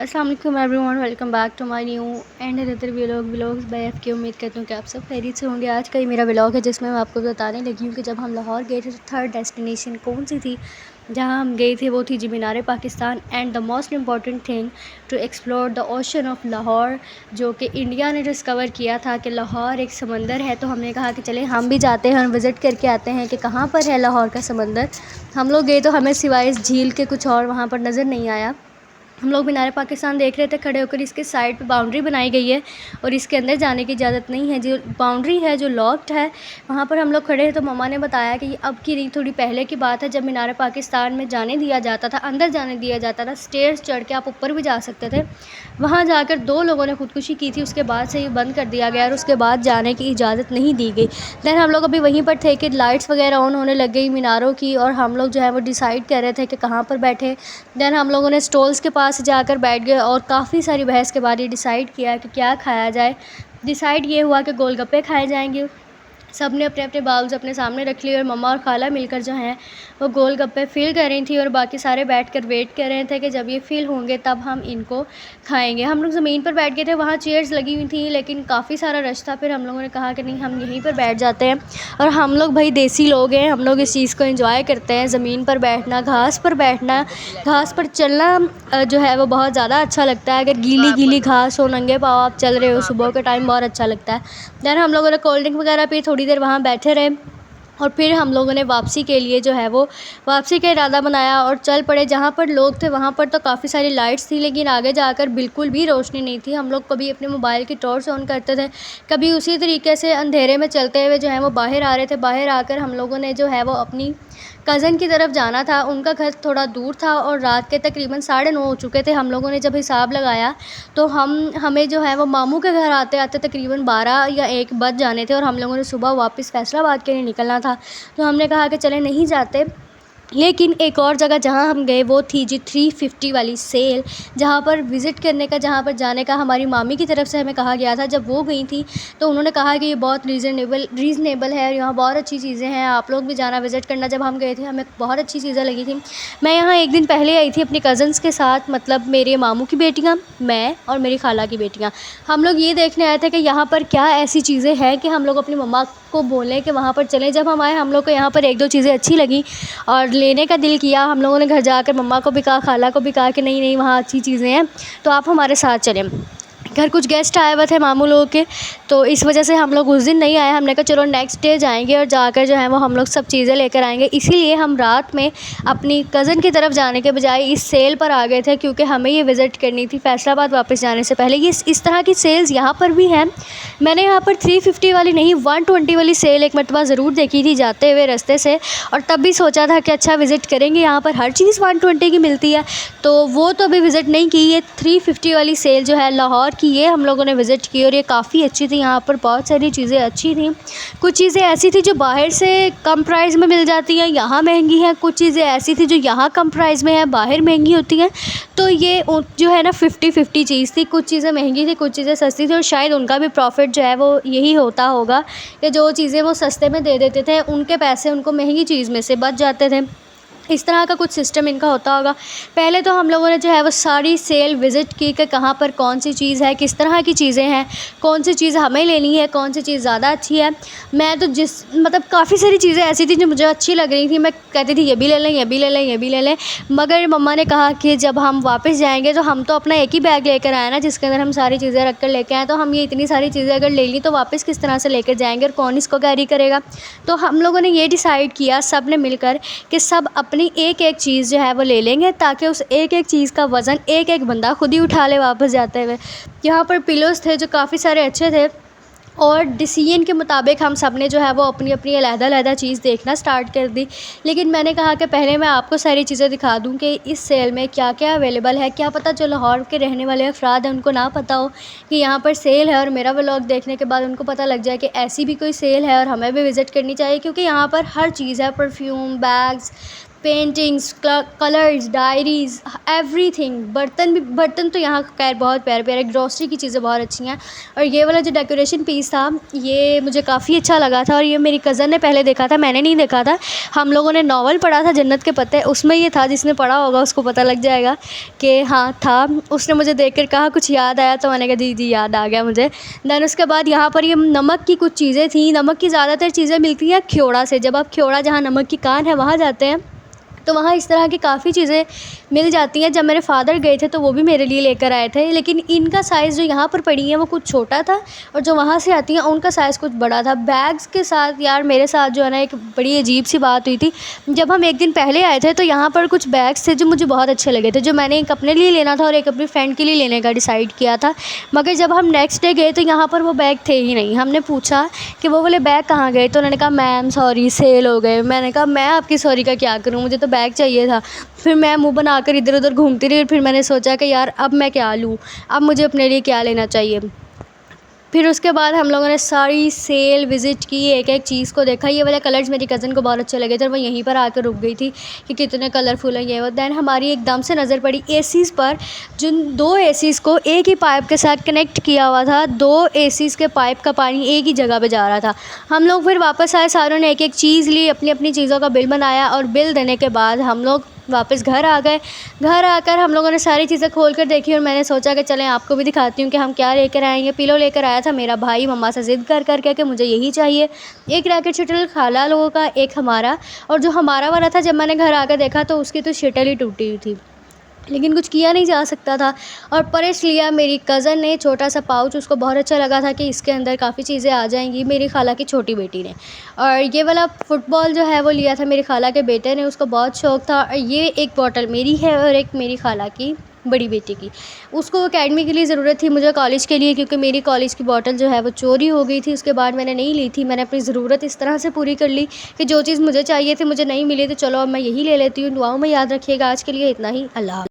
अस्सलाम वालेकुम everyone, welcome back to my new and another vlogs by F K. उम्मीद करती हूँ कि आप सब खैरियत से होंगे। आज का ही मेरा व्लॉग है जिसमें मैं आपको बताने लगी हूँ कि जब हम लाहौर गए थे तो थर्ड डेस्टिनेशन कौन सी थी जहाँ हम गए थे, वो थी जी Minar Pakistan and the most important thing to explore the ocean of Lahore, जो कि इंडिया ने डिस्कवर किया था कि लाहौर एक समंदर है। तो हमने कहा कि चले हम भी जाते हैं और विज़िट करके आते हैं कि कहाँ पर है लाहौर का समंदर। हम लोग गए तो हमें सिवाय इस झील के कुछ और वहाँ पर नज़र नहीं आया। हम लोग मीनार पाकिस्तान देख रहे थे खड़े होकर। इसके साइड पे बाउंड्री बनाई गई है और इसके अंदर जाने की इजाज़त नहीं है। जो बाउंड्री है जो लॉक्ड है, वहाँ पर हम लोग खड़े हैं। तो मम्मा ने बताया कि ये अब की नहीं, थोड़ी पहले की बात है जब मीनार पाकिस्तान में जाने दिया जाता था, अंदर जाने दिया जाता था। स्टेयर्स चढ़ के आप ऊपर भी जा सकते थे। वहाँ जाकर 2 लोगों ने ख़ुदकुशी की थी। उसके बाद से ये बंद कर दिया गया और उसके बाद जाने की इजाज़त नहीं दी गई। दैन हम लोग अभी वहीं पर थे कि लाइट्स वगैरह ऑन होने लग गई मीनारों की, और हम लोग जो है वो डिसाइड कर रहे थे कि कहाँ पर बैठे। दैन हम लोगों ने स्टॉल्स के पास जाकर बैठ गए और काफ़ी सारी बहस के बाद ये डिसाइड किया कि क्या खाया जाए। डिसाइड ये हुआ कि गोलगप्पे खाए जाएंगे। सब ने अपने अपने बाउल्स अपने सामने रख लिए और मम्मा और खाला मिलकर जो हैं वो गोलगप्पे फ़िल कर रही थी और बाकी सारे बैठकर वेट कर रहे थे कि जब ये फ़िल होंगे तब हम इनको खाएंगे। हम लोग ज़मीन पर बैठ गए थे, वहाँ चेयर्स लगी हुई थी लेकिन काफ़ी सारा रश था। फिर हम लोगों ने कहा कि नहीं, हम यहीं पर बैठ जाते हैं। और हम लोग भाई देसी लोग हैं, हम लोग इस चीज़ को एंजॉय करते हैं। ज़मीन पर बैठना, घास पर बैठना, घास पर चलना जो है वो बहुत ज़्यादा अच्छा लगता है। अगर गीली गीली घास हो, नंगे पाँव आप चल रहे हो सुबह के टाइम, बहुत अच्छा लगता है। दैन हम लोगों ने कोल्ड ड्रिंक वगैरह पी, थोड़ी देर वहाँ बैठे रहे और फिर हम लोगों ने वापसी के लिए जो है वो वापसी का इरादा बनाया और चल पड़े। जहाँ पर लोग थे वहाँ पर तो काफ़ी सारी लाइट्स थी लेकिन आगे जाकर बिल्कुल भी रोशनी नहीं थी। हम लोग कभी अपने मोबाइल की टॉर्च ऑन करते थे, कभी उसी तरीके से अंधेरे में चलते हुए जो है वो बाहर आ रहे थे। बाहर आकर हम लोगों ने जो है वो अपनी कज़न की तरफ जाना था। उनका घर थोड़ा दूर था और रात के तकरीबन 9:30 हो चुके थे। हम लोगों ने जब हिसाब लगाया तो हमें जो है वो मामू के घर आते आते तकरीबन 12 या 1 बज जाने थे और हम लोगों ने सुबह वापस फैसलाबाद के लिए निकलना था। तो हमने कहा कि चले नहीं जाते। लेकिन एक और जगह जहाँ हम गए वो थी जी 350 वाली सेल, जहाँ पर विज़िट करने का, जहाँ पर जाने का हमारी मामी की तरफ से हमें कहा गया था। जब वो गई थी तो उन्होंने कहा कि ये बहुत रीज़नेबल है और यहाँ बहुत अच्छी चीज़ें हैं, आप लोग भी जाना विज़िट करना। जब हम गए थे हमें बहुत अच्छी चीज़ें लगी थी। मैं यहाँ एक दिन पहले आई थी अपनी कज़न्स के साथ, मतलब मेरे मामू की बेटियाँ, मैं और मेरी खाला की बेटियाँ। हम लोग ये देखने आए थे कि यहाँ पर क्या ऐसी चीज़ें हैं कि हम लोग अपनी मम्मा को बोलें कि वहाँ पर चलें। जब हम आए हम लोग को यहाँ पर 1-2 चीज़ें अच्छी लगी और लेने का दिल किया। हम लोगों ने घर जाकर मम्मा को भी कहा, खाला को भी कहा कि नहीं नहीं, वहाँ अच्छी चीज़ें हैं तो आप हमारे साथ चलें। घर कुछ गेस्ट आए हुए थे मामू लोगों के, तो इस वजह से हम लोग उस दिन नहीं आए। हमने कहा चलो नेक्स्ट डे जाएंगे और जाकर जो है वो हम लोग सब चीज़ें लेकर आएंगे। इसीलिए हम रात में अपनी कज़न की तरफ जाने के बजाय इस सेल पर आ गए थे, क्योंकि हमें ये विज़िट करनी थी फैसलाबाद वापस जाने से पहले। ये इस तरह की सेल्स यहाँ पर भी हैं। मैंने यहाँ पर 350 वाली नहीं, 120 वाली सेल एक मरतबा ज़रूर देखी थी जाते हुए रास्ते से, और तब भी सोचा था कि अच्छा विज़िट करेंगे, यहाँ पर हर चीज़ 120 की मिलती है। तो वो तो अभी विज़िट नहीं की। ये 350 वाली सेल जो है लाहौर की, ये हम लोगों ने विज़िट की और ये काफ़ी अच्छी थी। यहाँ पर बहुत सारी चीज़ें अच्छी थी। कुछ चीज़ें ऐसी थी जो बाहर से कम प्राइस में मिल जाती हैं, यहाँ महंगी हैं। कुछ चीज़ें ऐसी थी जो यहाँ कम प्राइस में है, बाहर महंगी होती हैं। तो ये जो है ना 50-50 चीज़ थी। कुछ चीज़ें महंगी थी, कुछ चीज़ें सस्ती थी, और शायद उनका भी प्रॉफिट जो है वो यही होता होगा कि जो चीज़ें वो सस्ते में दे देते थे उनके पैसे उनको महंगी चीज़ में से बच जाते थे। इस तरह का कुछ सिस्टम इनका होता होगा। पहले तो हम लोगों ने जो है वो सारी सेल विज़िट की कि कहाँ पर कौन सी चीज़ है, किस तरह की चीज़ें हैं, कौन सी चीज़ हमें लेनी है, कौन सी चीज़ ज़्यादा अच्छी है। मैं तो मतलब काफ़ी सारी चीज़ें ऐसी थी जो मुझे अच्छी लग रही थी। मैं कहती थी ये भी ले लें, ये भी ले लें, ये भी ले लें। मगर मम्मा ने कहा कि जब हम वापस जाएंगे तो हम तो अपना एक ही बैग लेकर आए ना, जिसके अंदर हम सारी चीज़ें रख कर लेके आए। तो हम ये इतनी सारी चीज़ें अगर ले ली तो वापस किस तरह से लेकर जाएंगे और कौन इसको कैरी करेगा। तो हम लोगों ने ये डिसाइड किया सब ने मिलकर कि सब अपनी एक एक चीज़ जो है वो ले लेंगे, ताकि उस एक एक चीज़ का वज़न एक एक बंदा खुद ही उठा ले वापस जाते हुए। यहाँ पर पिलोज़ थे जो काफ़ी सारे अच्छे थे, और डिसीजन के मुताबिक हम सब ने जो है वो अपनी अपनी अलग-अलग चीज़ देखना स्टार्ट कर दी। लेकिन मैंने कहा कि पहले मैं आपको सारी चीज़ें दिखा दूं कि इस सेल में क्या क्या अवेलेबल है। क्या पता जो लाहौर के रहने वाले अफराद हैं उनको ना पता हो कि यहाँ पर सेल है, और मेरा व्लॉग देखने के बाद उनको पता लग जाए कि ऐसी भी कोई सेल है और हमें भी विज़िट करनी चाहिए। क्योंकि यहाँ पर हर चीज़ है, perfume, bags, paintings, colours, diaries, everything. बर्तन तो यहाँ खैर बहुत प्यारे प्यारे, ग्रॉसरी की चीज़ें बहुत अच्छी हैं। और ये वाला जो डेकोरेशन पीस था ये मुझे काफ़ी अच्छा लगा था, और ये मेरी कज़न ने पहले देखा था, मैंने नहीं देखा था। हम लोगों ने नॉवल पढ़ा था जन्नत के पत्ते, उसमें ये था। जिसने पढ़ा होगा उसको पता लग जाएगा कि हाँ था। उसने मुझे देख कर कहा कुछ याद आया, तो मैंने कहा जी जी याद आ गया मुझे। दैन उसके बाद यहाँ पर ये नमक की कुछ चीज़ें थी। नमक की ज़्यादातर चीज़ें मिलती हैं ख्योड़ा से। जब आप ख्योड़ा, जहाँ नमक की कान है, वहाँ जाते हैं तो वहाँ इस तरह की काफ़ी चीज़ें मिल जाती हैं। जब मेरे फ़ादर गए थे तो वो भी मेरे लिए लेकर आए थे, लेकिन इनका साइज़ जो यहाँ पर पड़ी है वो कुछ छोटा था, और जो वहाँ से आती हैं उनका साइज़ कुछ बड़ा था। बैग्स के साथ यार मेरे साथ जो है ना एक बड़ी अजीब सी बात हुई थी। जब हम एक दिन पहले आए थे तो यहाँ पर कुछ बैग्स थे जो मुझे बहुत अच्छे लगे थे, जो मैंने एक अपने लिए लेना था और एक अपनी फ्रेंड के लिए लेने का डिसाइड किया था। मगर जब हम नेक्स्ट डे गए तो यहाँ पर वो बैग थे ही नहीं। हमने पूछा कि वो वाले बैग कहाँ गए, तो उन्होंने कहा मैम सॉरी सेल हो गए। मैंने कहा मैं आपकी सॉरी का क्या करूँ, मुझे तो बैग चाहिए था। फिर मैं मुंह बनाकर इधर उधर घूमती रही, और फिर मैंने सोचा कि यार अब मैं क्या लूँ, अब मुझे अपने लिए क्या लेना चाहिए। फिर उसके बाद हम लोगों ने सारी सेल विज़िट की, एक एक चीज़ को देखा। ये वाले कलर्स मेरी कज़न को बहुत अच्छे लगे थे, और वो यहीं पर आकर रुक गई थी कि कितने कलरफुल है ये वो। दैन हमारी एकदम से नज़र पड़ी एसीज़ पर, जिन 2 एसीज़ को एक ही पाइप के साथ कनेक्ट किया हुआ था। 2 एसीज़ के पाइप का पानी एक ही जगह पे जा रहा था। हम लोग फिर वापस आए, सारों ने एक एक चीज़ ली, अपनी अपनी चीज़ों का बिल बनाया, और बिल देने के बाद हम लोग वापस घर आ गए। घर आकर हम लोगों ने सारी चीज़ें खोल कर देखी, और मैंने सोचा कि चलें आपको भी दिखाती हूँ कि हम क्या लेकर आएँगे। पिलो लेकर आया था मेरा भाई मम्मा से ज़िद कर के मुझे यही चाहिए। एक रैकेट शटल खाला लोगों का, एक हमारा। और जो हमारा वाला था जब मैंने घर आकर देखा तो उसकी तो शटल ही टूटी हुई थी, लेकिन कुछ किया नहीं जा सकता था। और पर्स लिया मेरी कज़न ने, छोटा सा पाउच, उसको बहुत अच्छा लगा था कि इसके अंदर काफ़ी चीज़ें आ जाएंगी, मेरी खाला की छोटी बेटी ने। और ये वाला फ़ुटबॉल जो है वो लिया था मेरी खाला के बेटे ने, उसको बहुत शौक़ था। और ये एक बॉटल मेरी है और एक मेरी खाला की बड़ी बेटी की। उसको अकेडमी के लिए ज़रूरत थी, मुझे कॉलेज के लिए, क्योंकि मेरी कॉलेज की बॉटल जो है वो चोरी हो गई थी। उसके बाद मैंने नहीं ली थी। मैंने अपनी ज़रूरत इस तरह से पूरी कर ली कि जो चीज़ मुझे चाहिए थी मुझे नहीं मिली, तो चलो अब मैं यही ले लेती हूँ। दुआओं में याद रखिएगा। आज के लिए इतना ही। अल्लाह।